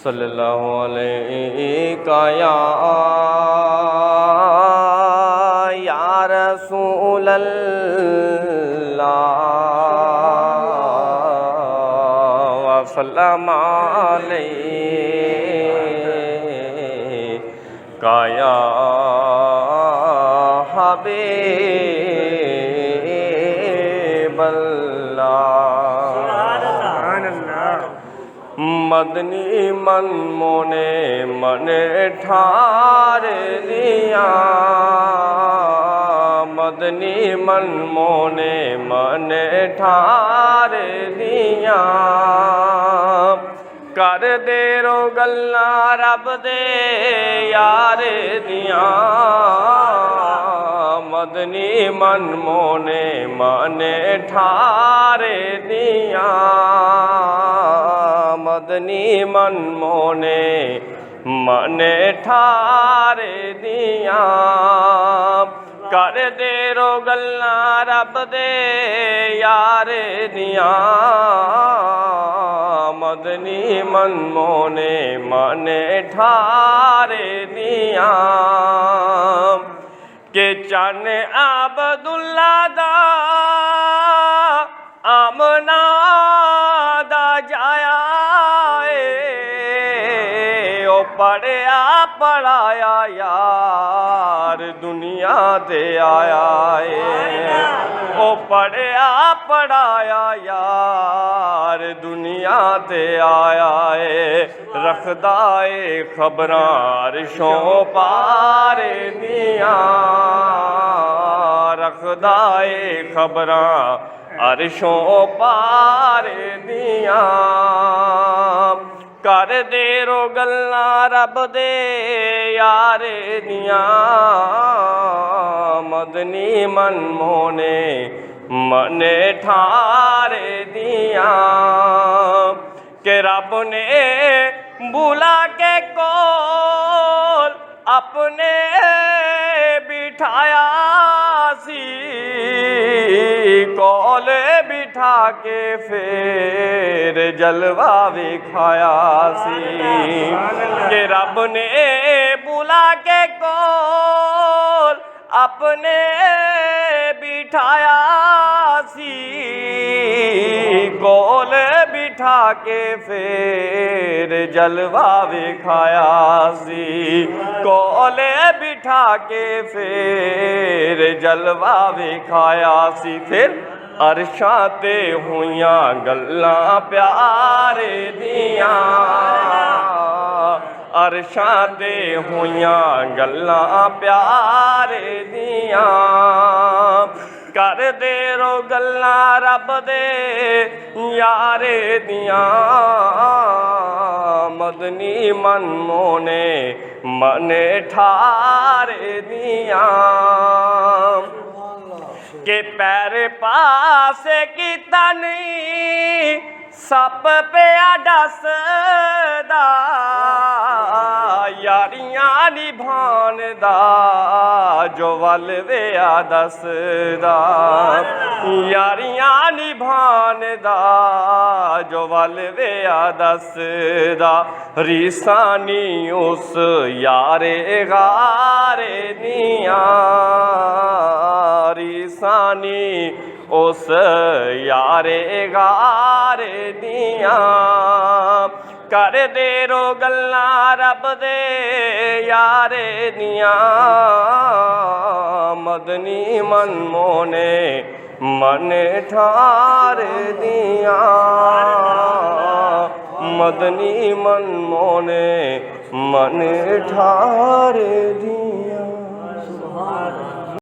सल्लल्लाहु अलैका या रसूल अल्लाह वसल्लम अलैका या हबीब मदनी मन मोने मने ठार दिया मदनी मन मोने मने ठार दिया कर दे रो गल्ला रब दे यार दिया मदनी मन मोने मने ठार दिया मदनी मन मोने मने ठारे दिया कर दे रो गल्ला रब दे यारे दिया मदनी मन मोने मने ठारे दिया के चन अब्दुल्ला दा आमना दा जाया पढ़िया पढ़ाया यार दुनिया दे आया है ओ पढ़िया पढ़ाया यार दुनिया दे आया है रखदा है खबरां अरशों पारे दिया रखदा है खबरां अरशों पारे दिया कर दे रो गल्ला रब दे यारे दिया मदनी मन मोने मने ठारे दिया के रब ने बुला के कोल अपने बिठाया सी कोल बिठा के फिर जलवा विखाया सी के रब ने बुला के कोल अपने बिठाया सी कोल बिठा के फिर जलवा विखाया सी कोल बिठा के फिर जलवा विखाया सी फिर अरशां ते हुइयां गल्लां प्यारे दियां अरशां ते हुइयां गल्लां प्यारे दियां कर दे रो गल्लां रब दे यारे दियां मदनी मन मोने मने ठारे दियां के पैर पासे कीता नहीं सप पिया डसदा यारियां निभान दा जो वल वेआ दसदा यारियां निभान दा जो वल वेआ दसदा रीसानी उस यारे गारे दियां रीसानी उस यारे गारे दियां कर दे रो गल्ला रब दे यारे दियां मदनी मन मोने मने ठारे दियां मदनी मन मोने मने ठारे दियां।